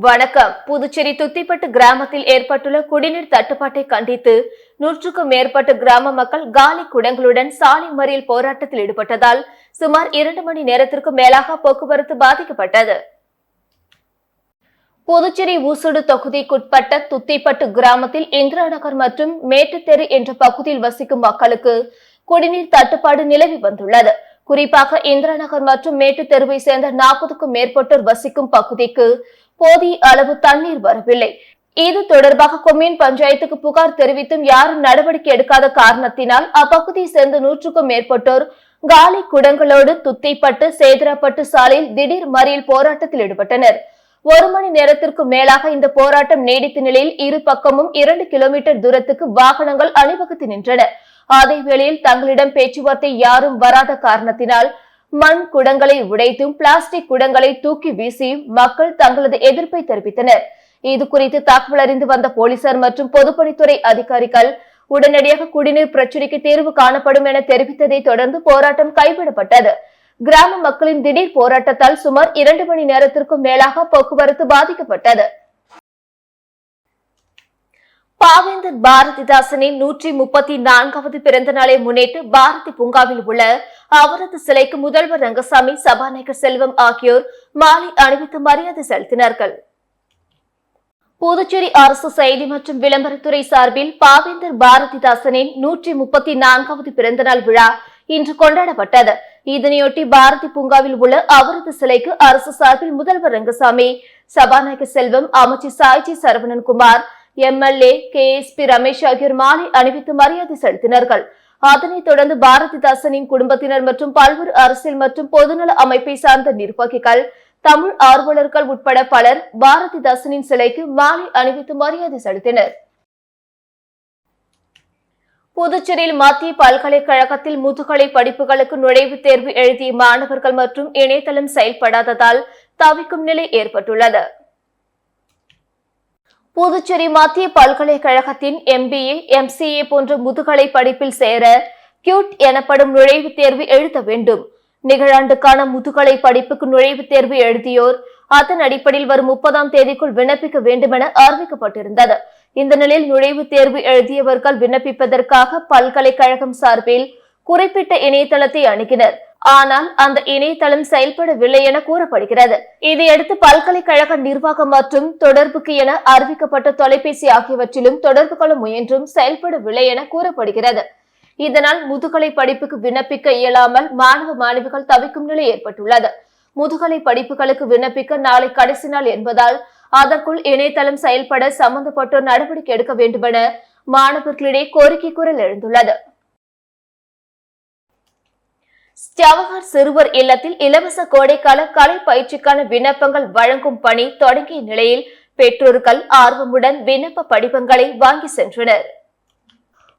வணக்கம். புதுச்சேரி துத்திப்பட்டு கிராமத்தில் ஏற்பட்டுள்ள குடிநீர் தட்டுப்பாட்டை கண்டித்து 100க்கும் மேற்பட்ட கிராம மக்கள் காலி குடங்களுடன் சாலை மறியல் போராட்டத்தில் ஈடுபட்டதால் சுமார் 2 மணி நேரத்திற்கு மேலாக போக்குவரத்து பாதிக்கப்பட்டது. புதுச்சேரி ஊசுடு தொகுதிக்குட்பட்ட துத்திப்பட்டு கிராமத்தில் இந்திரா நகர் மற்றும் மேட்டுத்தெரு என்ற பகுதியில் வசிக்கும் மக்களுக்கு குடிநீர் தட்டுப்பாடு நிலவி வந்துள்ளது. குறிப்பாக இந்திரா நகர் மற்றும் மேட்டுத்தெருவை சேர்ந்த 40க்கும் மேற்பட்டோர் வசிக்கும் பகுதிக்கு போதிய அளவு தண்ணீர் வரவில்லை. இது தொடர்பாக கொம்யூன் பஞ்சாயத்துக்கு புகார் தெரிவித்தும் யாரும் நடவடிக்கை எடுக்காத காரணத்தினால் அப்பகுதியை சேர்ந்த 100க்கும் மேற்பட்டோர் காலி குடங்களோடு துத்திப்பட்டு சேதராப்பட்டு சாலையில் திடீர் மறியல் போராட்டத்தில் ஈடுபட்டனர். 1 மணி நேரத்திற்கு மேலாக இந்த போராட்டம் நீடித்த நிலையில் இரு பக்கமும் 2 கிலோமீட்டர் தூரத்துக்கு வாகனங்கள் அணிவகுத்து நின்றன. அதே வேளையில் தங்களிடம் பேச்சுவார்த்தை யாரும் வராத காரணத்தினால் மண் குடங்களை உடைத்தும் பிளாஸ்டிக் குடங்களை தூக்கி வீசியும் மக்கள் தங்களது எதிர்ப்பை தெரிவித்தனர். இது குறித்து தகவல் அறிந்து வந்த போலீசார் மற்றும் பொதுப்பணித்துறை அதிகாரிகள் உடனடியாக குடிநீர் பிரச்சினைக்கு தீர்வு காணப்படும் என தெரிவித்ததை தொடர்ந்து போராட்டம் கைவிடப்பட்டது. கிராம மக்களின் திடீர் போராட்டத்தால் சுமார் 2 மணி நேரத்திற்கும் மேலாக போக்குவரத்து பாதிக்கப்பட்டது. பாவேந்தர் பாரதிதாசனின் 134வது பிறந்த நாளை முன்னிட்டு பாரதி பூங்காவில் உள்ள அவரது சிலைக்கு முதல்வர் ரங்கசாமி, சபாநாயகர் செல்வம் ஆகியோர் மாலை அணிவித்து மரியாதை செலுத்தினார்கள். புதுச்சேரி அரசு செய்தி மற்றும் விளம்பரத்துறை சார்பில் பாவேந்தர் பாரதிதாசனின் 134வது பிறந்தநாள் விழா இன்று கொண்டாடப்பட்டது. இதனையொட்டி பாரதி பூங்காவில் உள்ள அவரது சிலைக்கு அரசு சார்பில் முதல்வர் ரங்கசாமி, சபாநாயகர் செல்வம், அமைச்சர் சாய்ஜி சரவணன்குமார், எம்எல்ஏ KSP ரமேஷ் ஆகியோர் மாலை அணிவித்து மரியாதை செலுத்தினார்கள். அதனைத் தொடர்ந்து பாரதிதாசனின் குடும்பத்தினர் மற்றும் பல்வேறு அரசியல் மற்றும் பொதுநல அமைப்பை சார்ந்த நிர்வாகிகள், தமிழ் ஆர்வலர்கள் உட்பட பலர் பாரதிதாசனின் சிலைக்கு மாலை அணிவித்து மரியாதை செலுத்தினர். புதுச்சேரியில் மத்திய பல்கலைக்கழகத்தில் முதுகலை படிப்புகளுக்கு நுழைவுத் தேர்வு எழுதிய மாணவர்கள் மற்றும் இணையதளம் செயல்படாததால் தவிக்கும் நிலை ஏற்பட்டுள்ளது. புதுச்சேரி மத்திய பல்கலைக்கழகத்தின் MBA, MCA போன்ற முதுகலை படிப்பில் சேர கியூட் எனப்படும் நுழைவுத் தேர்வு எழுத வேண்டும். நிகழாண்டுக்கான முதுகலை படிப்புக்கு நுழைவுத் தேர்வு எழுதியோர் அதன் அடிப்படையில் வரும் 30ஆம் தேதிக்குள் விண்ணப்பிக்க வேண்டுமென அறிவிக்கப்பட்டிருந்தது. இந்த நிலையில் நுழைவுத் தேர்வு எழுதியவர்கள் விண்ணப்பிப்பதற்காக பல்கலைக்கழகம் சார்பில் குறிப்பிட்ட இணையதளத்தை அணுகினர். ஆனால் அந்த இணையதளம் செயல்படவில்லை என கூறப்படுகிறது. இதையடுத்து பல்கலைக்கழக நிர்வாகம் மற்றும் தொடர்புக்கு என அறிவிக்கப்பட்ட தொலைபேசி ஆகியவற்றிலும் தொடர்பு கொள்ள முயன்றும் செயல்படவில்லை என கூறப்படுகிறது. இதனால் முதுகலை படிப்புக்கு விண்ணப்பிக்க இயலாமல் மாணவ மாணவிகள் தவிக்கும் நிலை ஏற்பட்டுள்ளது. முதுகலை படிப்புகளுக்கு விண்ணப்பிக்க நாளை கடைசி நாள் என்பதால் அதற்குள் இணையதளம் செயல்பட சம்பந்தப்பட்டோர் நடவடிக்கை எடுக்க வேண்டுமென மாணவர்களிடையே கோரிக்கை குரல் எழுந்துள்ளது. ஜவஹர் சிறுவர் இல்லத்தில் இலவச கோடைக்கால கலை பயிற்சிக்கான விண்ணப்பங்கள் வழங்கும் பணி தொடங்கிய நிலையில் பெற்றோர்கள் ஆர்வமுடன் விண்ணப்ப படிவங்களை வாங்கி சென்றனர்.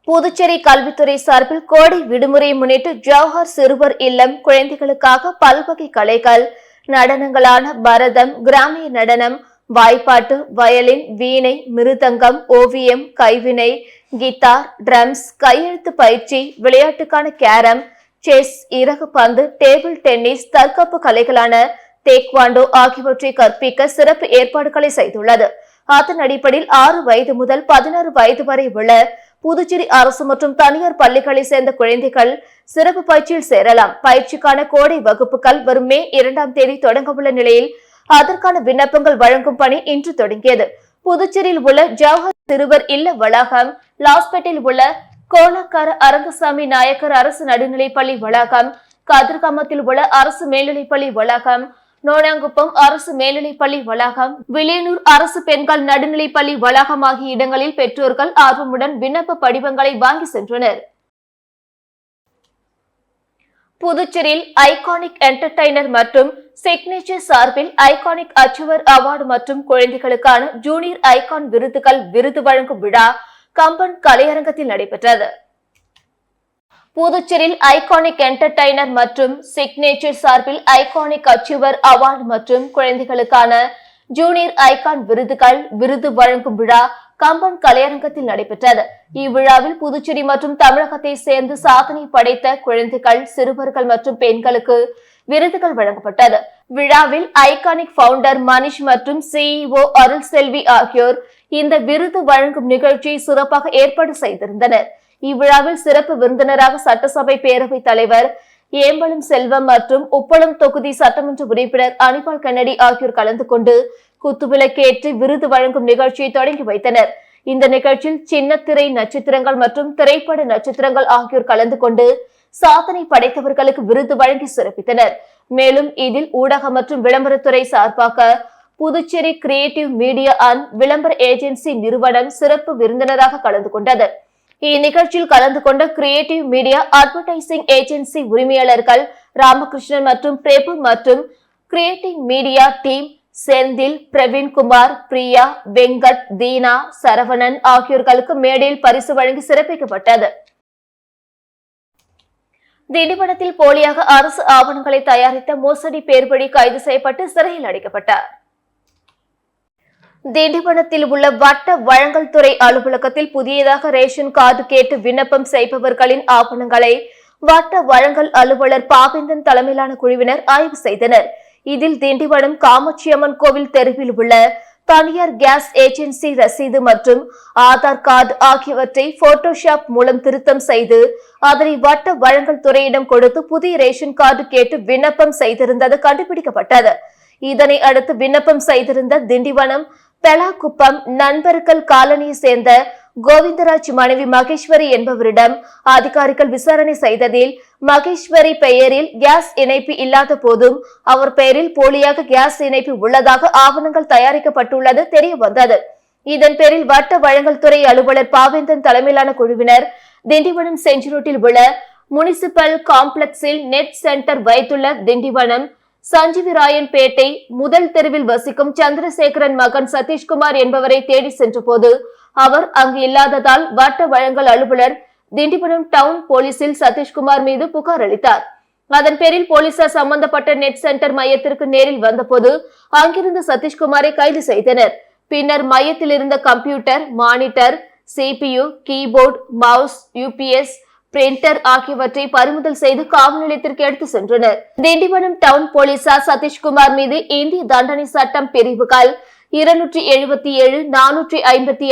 புதுச்சேரி கல்வித்துறை சார்பில் கோடை விடுமுறையை முன்னிட்டு ஜவஹர் சிறுவர் இல்லம் குழந்தைகளுக்காக பல்வகை கலைகள், நடனங்களான பரதம், கிராமிய நடனம், வாய்ப்பாட்டு, வயலின், வீணை, மிருதங்கம், ஓவியம், கைவினை, கிட்டார், ட்ரம்ஸ், கையெழுத்து பயிற்சி, விளையாட்டுக்கான கேரம், செஸ், இறகு பந்து, டேபிள் டென்னிஸ், தற்காப்பு கலைகளான டேக்வாண்டோ ஆகியவற்றை கற்பிக்க சிறப்பு ஏற்பாடுகளை செய்துள்ளது. அதன் அடிப்படையில் 6 வயது முதல் 16 வயது வரை உள்ள புதுச்சேரி அரசு மற்றும் தனியார் பள்ளிகளை சேர்ந்த குழந்தைகள் சிறப்பு பயிற்சியில் சேரலாம். பயிற்சிக்கான கோடை வகுப்புகள் வரும் மே 2ஆம் தேதி தொடங்க உள்ள நிலையில் அதற்கான விண்ணப்பங்கள் வழங்கும் பணி இன்று தொடங்கியது. புதுச்சேரியில் உள்ள ஜவஹர் சிறுவர் இல்ல வளாகம், லாஸ்பேட்டில் உள்ள கோலக்கார அரங்கசாமி நாயக்கர் அரசு நடுநிலைப்பள்ளி வளாகம், கதிர்காமத்தில் உள்ள அரசு மேல்நிலைப்பள்ளி வளாகம், நோனாங்குப்பம் அரசு மேல்நிலைப்பள்ளி வளாகம், வில்லியனூர் அரசு பெண்கள் நடுநிலைப்பள்ளி வளாகம் ஆகிய இடங்களில் பெற்றோர்கள் ஆர்வமுடன் விண்ணப்ப படிவங்களை வாங்கி சென்றனர். புதுச்சேரியில் ஐகானிக் என்டர்டைனர் மற்றும் சிக்னேச்சர் சார்பில் ஐகானிக் அச்சீவர் அவார்டு மற்றும் குழந்தைகளுக்கான ஜூனியர் ஐகான் விருதுகள் விருது வழங்கும் விழா கம்பன் கலையரங்கத்தில் நடைபெற்றது. புதுச்சேரியில் ஐகானிக் என்டர்டைனர் மற்றும் சிக்னேச்சர் சார்பில் ஐகானிக் அச்சீவர் அவார்டு மற்றும் குழந்தைகளுக்கான ஜூனியர் ஐகான் விருதுகள் விருது வழங்கும் விழா கம்பன் கலையரங்கத்தில் நடைபெற்றது. இவ்விழாவில் புதுச்சேரி மற்றும் தமிழகத்தை சேர்ந்து சாதனை படைத்த குழந்தைகள், சிறுவர்கள் மற்றும் பெண்களுக்கு விருதுகள் வழங்கப்பட்டது. விழாவில் ஐகானிக் பவுண்டர் மனிஷ் மற்றும் CEO அருள் செல்வி ஆகியோர் இந்த விருது வழங்கும் நிகழ்ச்சியை சிறப்பாக ஏற்பாடு செய்திருந்தனர். இவ்விழாவில் சிறப்பு விருந்தினராக சட்டசபை பேரவைத் தலைவர் ஏம்பலம் செல்வம் மற்றும் உப்பளம் தொகுதி சட்டமன்ற உறுப்பினர் அனிபால் கன்னடி ஆகியோர் கலந்து கொண்டு குத்துவிளக்கேற்றி விருது வழங்கும் நிகழ்ச்சியை தொடங்கி வைத்தனர். இந்த நிகழ்ச்சியில் சின்னத்திரை நட்சத்திரங்கள் மற்றும் திரைப்பட நட்சத்திரங்கள் ஆகியோர் கலந்து கொண்டு சாதனை படைத்தவர்களுக்கு விருது வழங்கி சிறப்பித்தனர். மேலும் இதில் ஊடக மற்றும் விளம்பரத்துறை சார்பாக புதுச்சேரி கிரியேட்டிவ் மீடியா அண்ட் விளம்பர ஏஜென்சி நிறுவனம் சிறப்பு விருந்தினராக கலந்து கொண்டது. இந்நிகழ்ச்சியில் கலந்து கொண்ட கிரியேட்டிவ் மீடியா அட்வர்டைசிங் ஏஜென்சி உரிமையாளர்கள் ராமகிருஷ்ணன் மற்றும் பிரபு மற்றும் creative media team Senthil, Praveenkumar, Priya, Venkat, Deena, Saravanan ஆகியோர்களுக்கு மேடையில் பரிசு வழங்கி சிறப்பிக்கப்பட்டது. திண்டிவனத்தில் போலியாக அரசு ஆவணங்களை தயாரித்த மோசடி பேர்வழி கைது செய்யப்பட்டு சிறையில் அடைக்கப்பட்டார். திண்டிவனத்தில் உள்ள வட்ட வழங்கல் துறை அலுவலகத்தில் புதியதாக ரேஷன் கார்டு கேட்டு விண்ணப்பம் செய்பவர்களின் ஆவணங்களை வட்ட வழங்கல் அலுவலர் பாவேந்தன் தலைமையிலான குழுவினர் ஆய்வு செய்தனர். இதில் திண்டிவனம் காமாட்சியம்மன் கோவில் தெருவில் உள்ள தனியார் கேஸ் ஏஜென்சி ரசீது மற்றும் ஆதார் கார்டு ஆகியவற்றை போட்டோஷாப் மூலம் திருத்தம் செய்து அதனை வட்ட வழங்கல் துறையிடம் கொடுத்து புதிய ரேஷன் கார்டு கேட்டு விண்ணப்பம் செய்திருந்தது கண்டுபிடிக்கப்பட்டது. இதனை அடுத்து விண்ணப்பம் செய்திருந்த திண்டிவனம் பெலாக்குப்பம் நண்பர்கள் காலனியை சேர்ந்த கோவிந்தராஜ் மனைவி மகேஸ்வரி என்பவரிடம் அதிகாரிகள் விசாரணை செய்ததில் மகேஸ்வரி பெயரில் கேஸ் இணைப்பு இல்லாத போதும் அவர் பெயரில் போலியாக கேஸ் இணைப்பு உள்ளதாக ஆவணங்கள் தயாரிக்கப்பட்டுள்ளது தெரிய வந்தது. இதன் பேரில் வட்ட வழங்கல் துறை அலுவலர் பாவேந்தன் தலைமையிலான குழுவினர் திண்டிவனம் செஞ்சி ரோட்டில் உள்ள முனிசிபல் காம்ப்ளெக்ஸில் நெட் சென்டர் வைத்துள்ள திண்டிவனம் சஞ்சீவிராயன் பேட்டை முதல் தெருவில் வசிக்கும் சந்திரசேகரன் மகன் சதீஷ்குமார் என்பவரை தேடி சென்ற போது அவர் அங்கு இல்லாததால் வட்ட வழங்கல் அலுவலர் திண்டிவனம் டவுன் போலீசில் சதீஷ்குமார் மீது புகார் அளித்தார். அதன் பேரில் போலீசார் சம்பந்தப்பட்ட நெட் சென்டர் மையத்திற்கு நேரில் வந்தபோது அங்கிருந்த சதீஷ்குமாரை கைது செய்தனர். பின்னர் மையத்தில் இருந்த computer, monitor, CPU, keyboard, mouse, UPS, printer ஆகியவற்றை பறிமுதல் செய்து காவல் நிலையத்திற்கு எடுத்து சென்றனர். திண்டிவனம் டவுன் போலீசார் சதீஷ்குமார் மீது இந்திய தண்டனை சட்டம் பிரிவுகள் 277, 455,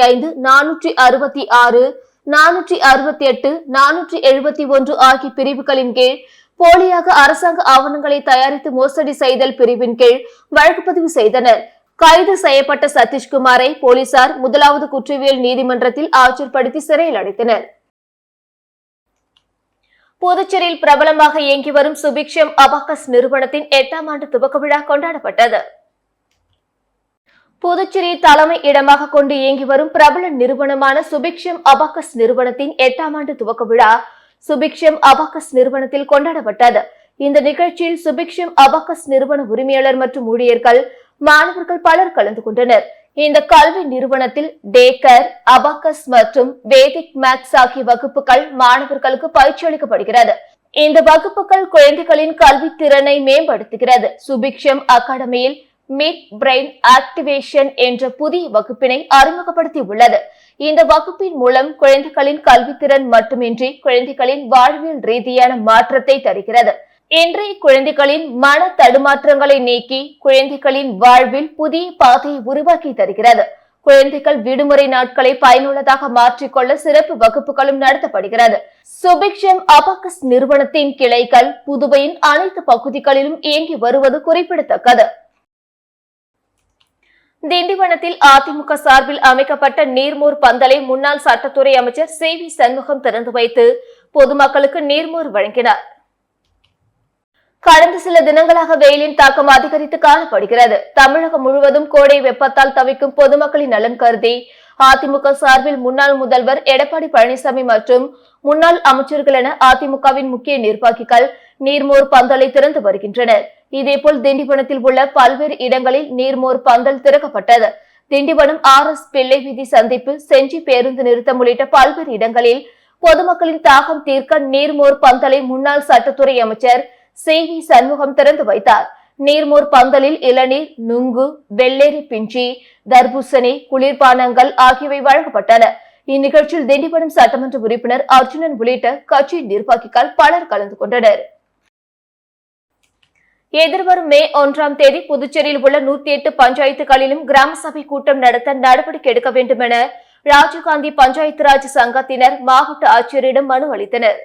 466, 468, 471 ஆகிய பிரிவுகளின் கீழ் போலியாக அரசாங்க ஆவணங்களை தயாரித்து மோசடி செய்தல் பிரிவின் கீழ் வழக்கு பதிவு செய்தனர். கைது செய்யப்பட்ட சதீஷ்குமாரை போலீசார் முதலாவது குற்றவியல் நீதிமன்றத்தில் ஆஜர்படுத்தி சிறையில் அடைத்தனர். புதுச்சேரியில் பிரபலமாக இயங்கி வரும் சுபிக்ஷம் அபாக்கஸ் நிறுவனத்தின் 8ஆம் ஆண்டு துவக்க விழா கொண்டாடப்பட்டது. புதுச்சேரி தலைமை இடமாக கொண்டு இயங்கி வரும் பிரபல நிறுவனமான சுபிக்ஷம் அபாக்கஸ் நிறுவனத்தின் 8ஆம் ஆண்டு துவக்க விழா சுபிக்ஷம் அபாக்கஸ் நிறுவனத்தில் கொண்டாடப்பட்டது. இந்த நிகழ்ச்சியில் சுபிக்ஷம் அபாக்கஸ் நிறுவன உரிமையாளர் மற்றும் ஊழியர்கள், மாணவர்கள் பலர் கலந்து கொண்டனர். இந்த கல்வி நிறுவனத்தில் டேக்கர், அபாக்கஸ் மற்றும் வேதிக் மேக்ஸ் ஆகிய வகுப்புகள் மாணவர்களுக்கு பயிற்சி அளிக்கப்படுகிறது. இந்த வகுப்புகள் குழந்தைகளின் கல்வி திறனை மேம்படுத்துகிறது. சுபிக்ஷம் அகாடமியில் மிட் பிரெயின் ஆக்டிவேஷன் என்ற புதிய வகுப்பினை அறிமுகப்படுத்தி உள்ளது. இந்த வகுப்பின் மூலம் குழந்தைகளின் கல்வித்திறன் மட்டுமின்றி குழந்தைகளின் வாழ்வியல் ரீதியான மாற்றத்தை தருகிறது. இன்றைய குழந்தைகளின் மன தடுமாற்றங்களை நீக்கி குழந்தைகளின் வாழ்வில் புதிய பாதையை உருவாக்கி தருகிறது. குழந்தைகள் விடுமுறை நாட்களை பயனுள்ளதாக மாற்றிக்கொள்ள சிறப்பு வகுப்புகளும் நடத்தப்படுகிறது. சுபிக்ஷம் அபாக்கஸ் நிறுவனத்தின் கிளைகள் புதுவையின் அனைத்து பகுதிகளிலும் இயங்கி வருவது குறிப்பிடத்தக்கது. திண்டிவனத்தில் அதிமுக சார்பில் அமைக்கப்பட்ட நீர்மோர் பந்தலை முன்னாள் சட்டத்துறை அமைச்சர் CV சண்முகம் திறந்து வைத்து பொதுமக்களுக்கு நீர்மோர் வழங்கினார். கடந்த சில தினங்களாக வெயிலின் தாக்கம் அதிகரித்து காணப்படுகிறது. தமிழகம் முழுவதும் கோடை வெப்பத்தால் தவிக்கும் பொதுமக்களின் நலன் கருதி அதிமுக சார்பில் முன்னாள் முதல்வர் எடப்பாடி பழனிசாமி மற்றும் முன்னாள் அமைச்சர்கள் என அதிமுகவின் முக்கிய நிர்வாகிகள் நீர்மோர் பந்தலை திறந்து வருகின்றனர். இதேபோல் திண்டிவனத்தில் உள்ள பல்வேறு இடங்களில் நீர்மோர் பந்தல் திறக்கப்பட்டது. திண்டிவனம் RS பிள்ளை வீதி சந்திப்பு, செஞ்சி பேருந்து நிறுத்தம் உள்ளிட்ட பல்வேறு இடங்களில் பொதுமக்களின் தாகம் தீர்க்க நீர்மோர் பந்தலை முன்னாள் சட்டத்துறை அமைச்சர் CV சண்முகம் திறந்து வைத்தார். நீர்மோர் பந்தலில் இளநீர், நுங்கு, வெள்ளேரி பிஞ்சி, தர்பூசணி, குளிர்பானங்கள் ஆகியவை வழங்கப்பட்டன. இந்நிகழ்ச்சியில் திண்டிவனம் சட்டமன்ற உறுப்பினர் அர்ஜுனன் உள்ளிட்ட கட்சி நிர்வாகிகள் பலர் கலந்து கொண்டனர். எதிர்வரும் மே 1ஆம் தேதி புதுச்சேரியில் உள்ள 108 பஞ்சாயத்துகளிலும் கிராம சபை கூட்டம் நடத்த நடவடிக்கை எடுக்க வேண்டும் என ராஜீவ்காந்தி பஞ்சாயத்து ராஜ் சங்கத்தினர் மாவட்ட ஆட்சியரிடம் மனு அளித்தனர்.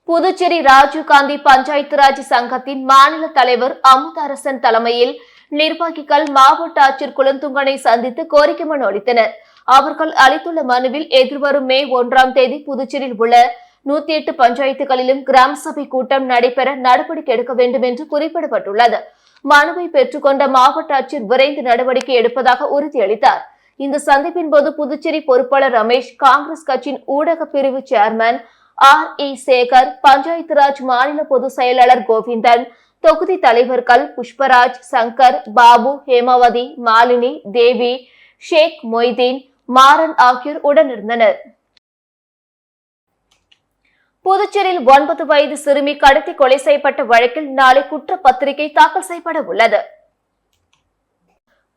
புதுச்சேரி ராஜீவ்காந்தி பஞ்சாயத்து ராஜ் சங்கத்தின் மாநில தலைவர் அமுதரசன் தலைமையில் நிர்வாகிகள் மாவட்ட ஆட்சியர் குலந்துங்கனை சந்தித்து கோரிக்கை மனு அளித்தனர். அவர்கள் அளித்துள்ள மனுவில் எதிர்வரும் மே 1ஆம் தேதி புதுச்சேரியில் உள்ள 108 பஞ்சாயத்துகளிலும் கிராம சபை கூட்டம் நடைபெற நடவடிக்கை எடுக்க வேண்டும் என்று குறிப்பிடப்பட்டுள்ளது. மனுவை பெற்றுக்கொண்ட மாவட்ட ஆட்சியர் விரைந்து நடவடிக்கை எடுப்பதாக உறுதியளித்தார். இந்த சந்திப்பின் போது புதுச்சேரி பொறுப்பாளர் ரமேஷ், காங்கிரஸ் கட்சியின் ஊடக பிரிவு சேர்மன் R.E. சேகர், பஞ்சாயத்து ராஜ் மாநில பொதுச் செயலாளர் கோவிந்தன், தொகுதி தலைவர்கள் புஷ்பராஜ், சங்கர், பாபு, ஹேமாவதி, மாலினி, தேவி, ஷேக் மொய்தீன், மாறன் ஆகியோர் உடனிருந்தனர். புதுச்சேரியில் 9 வயது சிறுமி கடத்தி கொலை செய்யப்பட்ட வழக்கில் நாளை குற்றப்பத்திரிகை தாக்கல் செய்யப்பட உள்ளது.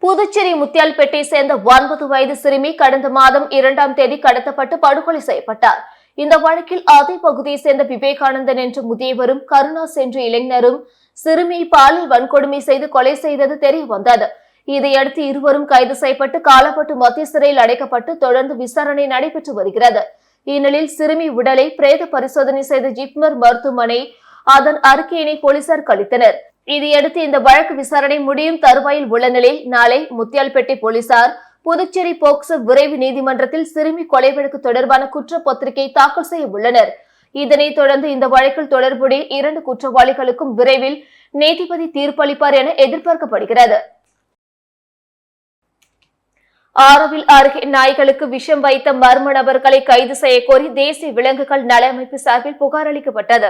புதுச்சேரி முத்தியால்பேட்டை சேர்ந்த 9 வயது சிறுமி கடந்த மாதம் 2ஆம் தேதி கடத்தப்பட்டு படுகொலை செய்யப்பட்டார். இந்த வழக்கில் அதே பகுதியை சேர்ந்த விவேகானந்தன் என்ற முதியவரும் கருணாஸ் என்ற இளைஞரும் சிறுமியை பாலியல் வன்கொடுமை செய்து கொலை செய்தது தெரிய வந்தது. இதையடுத்து இருவரும் கைது செய்யப்பட்டு காலப்பட்டு மத்திய சிறையில் அடைக்கப்பட்டு தொடர்ந்து விசாரணை நடைபெற்று வருகிறது. இந்நிலையில் சிறுமி உடலை பிரேத பரிசோதனை செய்த ஜிப்மர் மருத்துவமனை அதன் அறிக்கையினை போலீசார் கழித்தனர். இதையடுத்து இந்த வழக்கு விசாரணை முடியும் தருவாயில் உள்ள நிலையில் நாளை முத்தியால்பேட்டை போலீசார் புதுச்சேரி போக்சோ விரைவு நீதிமன்றத்தில் சிறுமி கொலை வழக்கு தொடர்பான குற்றப்பத்திரிகை தாக்கல் செய்ய உள்ளனர். இதனைத் தொடர்ந்து இந்த வழக்கில் தொடர்புடைய 2 குற்றவாளிகளுக்கும் விரைவில் நீதிபதி தீர்ப்பளிப்பார் என எதிர்பார்க்கப்படுகிறது. ஆரோவில் அருகே நாய்களுக்கு விஷம் வைத்த மர்ம நபர்களை கைது செய்ய கோரி தேசிய விலங்குகள் நல அமைப்பு சார்பில் புகார் அளிக்கப்பட்டது.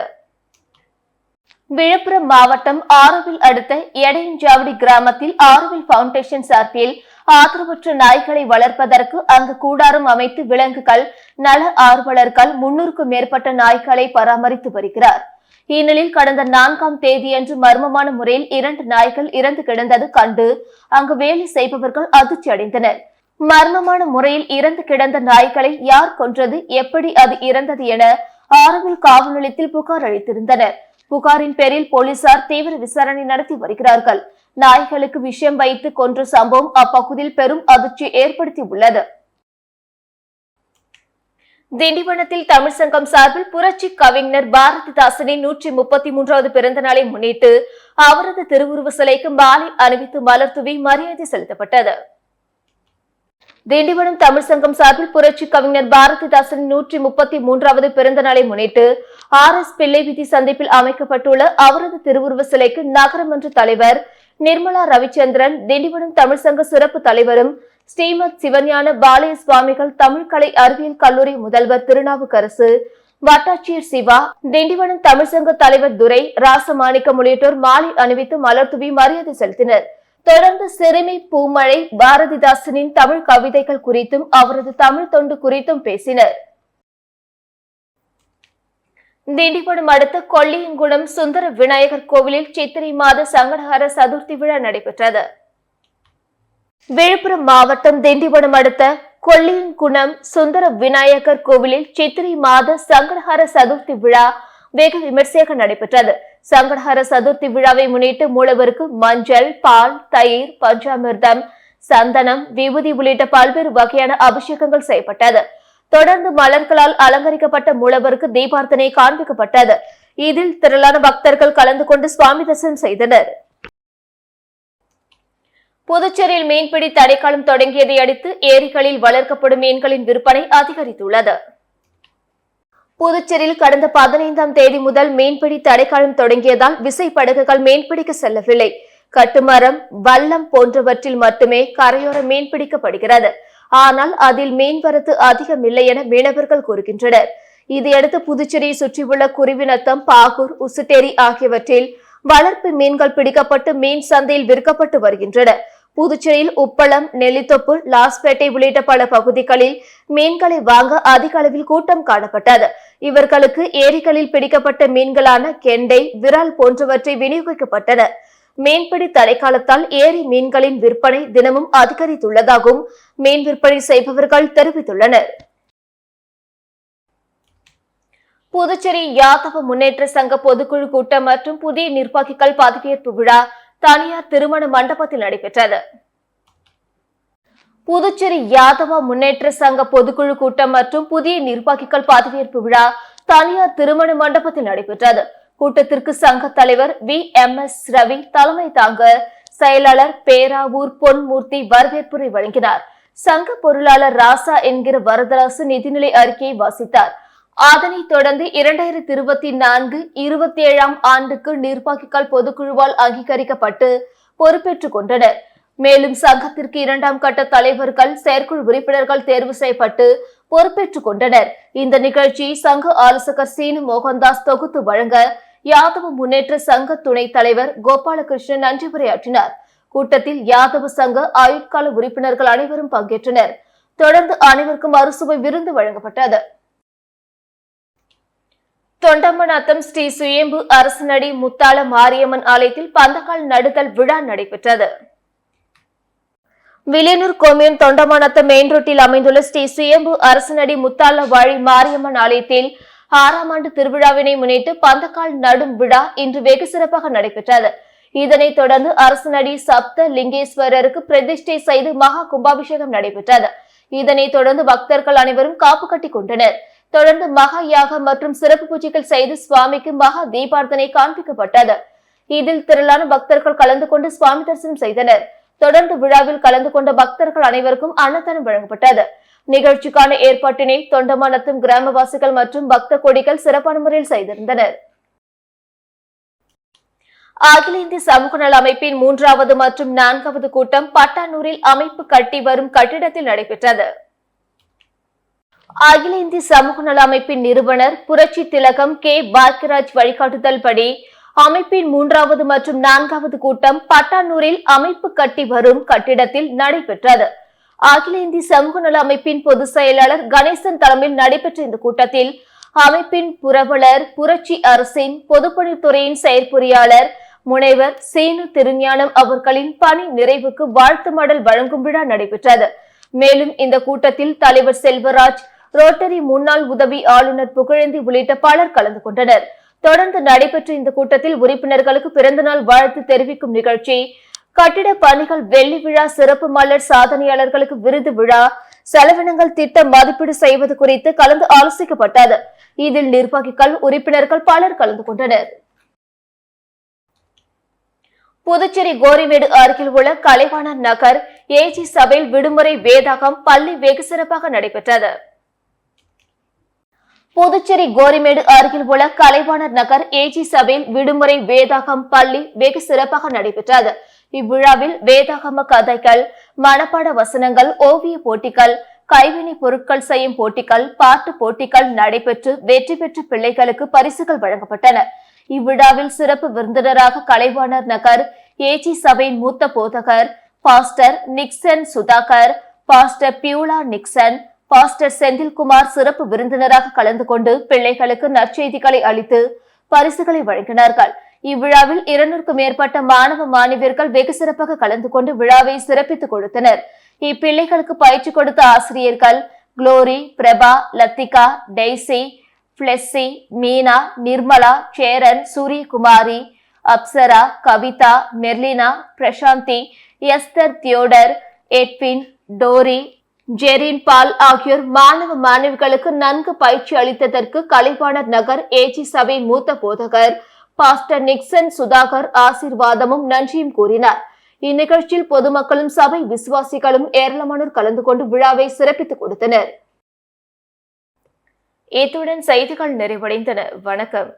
விழுப்புரம் மாவட்டம் ஆரோவில் அடுத்த எடையஞ்சாவடி கிராமத்தில் ஆரோவில் பவுண்டேஷன் சார்பில் ஆதரவற்ற நாய்களை வளர்ப்பதற்கு அங்கு கூடாரம் அமைத்து விலங்குகள் நல ஆர்வலர்கள் 300க்கும் மேற்பட்ட நாய்களை பராமரித்து வருகிறார். இந்நிலையில் கடந்த 4ஆம் தேதியன்று மர்மமான முறையில் 2 நாய்கள் இறந்து கிடந்தது கண்டு அங்கு வேலை செய்பவர்கள் அதிர்ச்சி அடைந்தனர். மர்மமான முறையில் இறந்து கிடந்த நாய்களை யார் கொன்றது, எப்படி அது இறந்தது என ஆரோவில் காவல் நிலையத்தில் புகார் அளித்திருந்தனர். புகாரின் பேரில் போலீசார் தீவிர விசாரணை நடத்தி வருகிறார்கள். நாய்களுக்கு விஷம் வைத்து கொன்ற சம்பவம் அப்பகுதியில் பெரும் அதிர்ச்சி ஏற்படுத்தி உள்ளது. திண்டிவனத்தில் தமிழ் சங்கம் சார்பில் புரட்சி கவிஞர் பாரதிதாசனின் 133வது பிறந்த நாளை முன்னிட்டு அவரது திருவுருவ சிலைக்கு மாலை அணிவித்து மலர் தூவி மரியாதை செலுத்தப்பட்டது. திண்டிவனம் தமிழ் சங்கம் சார்பில் புரட்சி கவிஞர் பாரதிதாசனின் 133வது பிறந்த நாளை முன்னிட்டு RS பிள்ளை வீதி சந்திப்பில் அமைக்கப்பட்டுள்ள அவரது திருவுருவ சிலைக்கு நகரமன்ற தலைவர் நிர்மலா ரவிச்சந்திரன், திண்டிவனம் தமிழ் சங்க சிறப்பு தலைவரும் ஸ்ரீமத் சிவஞான பாலய சுவாமிகள் தமிழ் கலை அறிவியல் கல்லூரி முதல்வர் திருநாவுக்கரசு, வட்டாட்சியர் சிவா, திண்டிவனம் தமிழ் சங்க தலைவர் துரை, ராசமாணிக்கம் உள்ளிட்டோர் மாலை அணிவித்து மலர் தூவி மரியாதை செலுத்தினர். தொடர்ந்து சிறுமி பூமழை பாரதிதாசனின் தமிழ் கவிதைகள் குறித்தும் அவரது தமிழ் தொண்டு குறித்தும் பேசினர். திண்டிவனம் அடுத்த கொள்ளியங்குளம் சுந்தர விநாயகர் கோவிலில் சித்திரை மாத சங்கடஹர சதுர்த்தி விழா நடைபெற்றது. விழுப்புரம் மாவட்டம் திண்டிவனம் அடுத்த கொள்ளியங்குளம் சுந்தர விநாயகர் கோவிலில் சித்திரை மாத சங்கடஹர சதுர்த்தி விழா வெகு விமர்சையாக நடைபெற்றது. சங்கடஹர சதுர்த்தி விழாவை முன்னிட்டு மூலவருக்கு மஞ்சள், பால், தயிர், பஞ்சாமிர்தம், சந்தனம், விபூதி உள்ளிட்ட பல்வேறு வகையான அபிஷேகங்கள் செய்யப்பட்டது. தொடர்ந்து மலர்களால் அலங்கரிக்கப்பட்ட மூலவருக்கு தீபார்த்தனை காண்பிக்கப்பட்டது. இதில் திரளான பக்தர்கள் கலந்து கொண்டு சுவாமி தரிசனம் செய்தனர். புதுச்சேரியில் மீன்பிடி தடைக்காலம் தொடங்கியதை அடுத்து ஏரிகளில் வளர்க்கப்படும் மீன்களின் விற்பனை அதிகரித்துள்ளது. புதுச்சேரியில் கடந்த 15ஆம் தேதி முதல் மீன்பிடி தடைக்காலம் தொடங்கியதால் விசைப்படகுகள் மீன்பிடிக்க செல்லவில்லை. கட்டுமரம், வல்லம் போன்றவற்றில் மட்டுமே கரையோர மீன்பிடிக்கப்படுகிறது. ஆனால் அதில் மீன்வரத்து அதிகம் இல்லை என மீனவர்கள் கூறுகின்றனர். இதையடுத்து புதுச்சேரியை சுற்றியுள்ள குருவிநத்தம், பாகூர், உசுட்டேரி ஆகியவற்றில் வளர்ப்பு மீன்கள் பிடிக்கப்பட்டு மீன் சந்தையில் விற்கப்பட்டு வருகின்றன. புதுச்சேரியில் உப்பளம், நெல்லித்தோப்பு, லாஸ்பேட்டை உள்ளிட்ட பல பகுதிகளில் மீன்களை வாங்க அதிக அளவில் கூட்டம் காணப்பட்டது. இவர்களுக்கு ஏரிகளில் பிடிக்கப்பட்ட மீன்களான கெண்டை, விரால் போன்றவற்றை விநியோகிக்கப்பட்டன. மீன்பிடி தடைக்காலத்தால் ஏரி மீன்களின் விற்பனை தினமும் அதிகரித்துள்ளதாகவும் மீன் விற்பனை செய்பவர்கள் தெரிவித்துள்ளனர். புதுச்சேரி யாதவ முன்னேற்ற சங்க பொதுக்குழு கூட்டம் மற்றும் புதிய நிர்வாகிகள் பதவியேற்பு விழா தனியார் திருமண மண்டபத்தில் நடைபெற்றது. புதுச்சேரி யாதவ முன்னேற்ற சங்க பொதுக்குழு கூட்டம் மற்றும் புதிய நிர்வாகிகள் பதவியேற்பு விழா தனியார் திருமண மண்டபத்தில் நடைபெற்றது. கூட்டத்திற்கு சங்க தலைவர் VMS ரவி தலைமை தாங்க செயலாளர் பேராவூர் பொன்மூர்த்தி வரவேற்புரை வழங்கினார். சங்க பொருளாளர் ராசா என்கிற வரதராசு நிதிநிலை அறிக்கையை வாசித்தார். அதனைத் தொடர்ந்து 2024-27 ஆண்டுக்கு நிர்வாகிகள் பொதுக்குழுவால் அங்கீகரிக்கப்பட்டு பொறுப்பேற்றுக் கொண்டனர். மேலும் சங்கத்திற்கு 2ஆம் கட்ட தலைவர்கள் செயற்குழு உறுப்பினர்கள் தேர்வு செய்யப்பட்டு பொறுப்பேற்றுக் கொண்டனர். இந்த நிகழ்ச்சியை சங்க ஆலோசகர் சீனு மோகன்தாஸ் தொகுத்து வழங்க யாதவ முன்னேற்ற சங்க துணைத் தலைவர் கோபாலகிருஷ்ணன் நன்றி உரையாற்றினார். கூட்டத்தில் யாதவ சங்க ஆயுட்கால உறுப்பினர்கள் அனைவரும் பங்கேற்றனர். தொடர்ந்து அனைவருக்கும் அறுசுவை விருந்து வழங்கப்பட்டது. தொண்டமநாத்தம் ஸ்ரீ சுயம்பு அரசனடி முத்தாள மாரியம்மன் ஆலயத்தில் பந்தக்கால் நடுதல் விழா நடைபெற்றது. வில்லியனூர் கொம்யூன் தொண்டமநாத்தம் மெயின் ரோட்டில் அமைந்துள்ள ஸ்ரீ சுயம்பு அரசனடி முத்தாள வாழி மாரியம்மன் ஆலயத்தில் 6ஆம் ஆண்டு திருவிழாவினை முன்னிட்டு பந்தக்கால் நடும் விழா இன்று வெகு சிறப்பாக நடைபெற்றது. இதனைத் தொடர்ந்து அரசனடி சப்த லிங்கேஸ்வரருக்கு பிரதிஷ்டை செய்து மகா கும்பாபிஷேகம் நடைபெற்றது. இதனைத் தொடர்ந்து பக்தர்கள் அனைவரும் காப்பு கட்டி கொண்டனர். தொடர்ந்து மகா யாகம் மற்றும் சிறப்பு பூஜைகள் செய்து சுவாமிக்கு மகா தீபார்த்தனை காண்பிக்கப்பட்டது. இதில் திரளான பக்தர்கள் கலந்து கொண்டு சுவாமி தரிசனம் செய்தனர். தொடர்ந்து விழாவில் கலந்து கொண்ட பக்தர்கள் அனைவருக்கும் அன்னதானம் வழங்கப்பட்டது. நிகழ்ச்சிக்கான ஏற்பாட்டினை தொண்டமநாத்தம் கிராமவாசிகள் மற்றும் பக்த கொடிகள் சிறப்பான முறையில் செய்திருந்தனர். அகில இந்திய சமூக நல அமைப்பின் 3வது மற்றும் 4வது கூட்டம் பட்டானூரில் அமைப்பு கட்டி வரும் கட்டிடத்தில் நடைபெற்றது. அகில இந்திய சமூக நல அமைப்பின் நிறுவனர் புரட்சி திலகம் கே பாக்கியராஜ் வழிகாட்டுதல் படி அமைப்பின் 3வது மற்றும் 4வது கூட்டம் பட்டானூரில் அமைப்பு கட்டி வரும் கட்டிடத்தில் நடைபெற்றது. அகில இந்திய சமூக நல அமைப்பின் பொதுச் செயலாளர் கணேசன் தலைமையில் நடைபெற்ற இந்த கூட்டத்தில் அமைப்பின் புரவலர் புரட்சி அரசின் பொதுப்பணித்துறையின் செயற்பொறியாளர் முனைவர் சீனு திருஞானம் அவர்களின் பணி நிறைவுக்கு வாழ்த்து மடல் வழங்கும் விழா நடைபெற்றது. மேலும் இந்த கூட்டத்தில் தலைவர் செல்வராஜ், ரோட்டரி முன்னாள் உதவி ஆளுநர் புகழேந்தி உள்ளிட்ட பலர் கலந்து கொண்டனர். தொடர்ந்து நடைபெற்ற இந்த கூட்டத்தில் உறுப்பினர்களுக்கு பிறந்தநாள் வாழ்த்து தெரிவிக்கும் நிகழ்ச்சி, கட்டிட பணிகள் வெள்ளி விழா, சிறப்பு மலர் சாதனையாளர்களுக்கு விருது விழா, செலவினங்கள் திட்டம் மதிப்பீடு செய்வது குறித்து கலந்து ஆலோசிக்கப்பட்டது. இதில் நிர்வாகிகள் உறுப்பினர்கள் பலர் கலந்து கொண்டனர். புதுச்சேரி கோரிமேடு அருகில் உள்ள கலைவாணர் நகர் ஏஜி சபையில் விடுமுறை வேதாகம் பள்ளி வெகு சிறப்பாக நடைபெற்றது. புதுச்சேரி கோரிமேடு அருகில் உள்ள கலைவாணர் நகர் ஏஜி சபையில் விடுமுறை வேதாகம் பள்ளி வெகு சிறப்பாக நடைபெற்றது. இவ்விழாவில் வேதாகம கதைகள், மனப்பாட வசனங்கள், ஓவிய போட்டிகள், கைவினை பொருட்கள் செய்யும் போட்டிகள், பாட்டு போட்டிகள் நடைபெற்று வெற்றி பெற்ற பிள்ளைகளுக்கு பரிசுகள் வழங்கப்பட்டன. இவ்விழாவில் சிறப்பு விருந்தினராக கலைவாணர் நகர் ஏஜி சபையின் மூத்த போதகர் pastor Nixon Sudhakar, pastor Beulah Nixon, pastor Senthilkumar சிறப்பு விருந்தினராக கலந்து கொண்டு பிள்ளைகளுக்கு நற்செய்திகளை அளித்து பரிசுகளை வழங்கினார்கள். இவ்விழாவில் 200க்கும் மேற்பட்ட மாணவ மாணவியர்கள் வெகு சிறப்பாக கலந்து கொண்டு விழாவை சிறப்பித்துக் கொடுத்தனர். இப்பிள்ளைகளுக்கு பயிற்சி கொடுத்த ஆசிரியர்கள் Glory, Prabha, Lathika, Daisy, Blessy, Meena, Nirmala, Cheran, Suryakumari, Apsara, Kavitha, Merlina, Prasanthi, Esther, Theodore, Edwin, Dory, Jerin Paul ஆகியோர் மாணவ மாணவிகளுக்கு நன்கு பயிற்சி அளித்ததற்கு கலைவாணர் நகர் ஏஜி சபை மூத்த போதகர் பாஸ்டர் நிக்சன் சுதாகர் ஆசீர்வாதமும் நன்றியும் கூறினார். இந்நிகழ்ச்சியில் பொதுமக்களும் சபை விசுவாசிகளும் ஏராளமானோர் கலந்து கொண்டு விழாவை சிறப்பித்துக் கொடுத்தனர். இத்துடன் செய்திகள் நிறைவடைந்தன. வணக்கம்.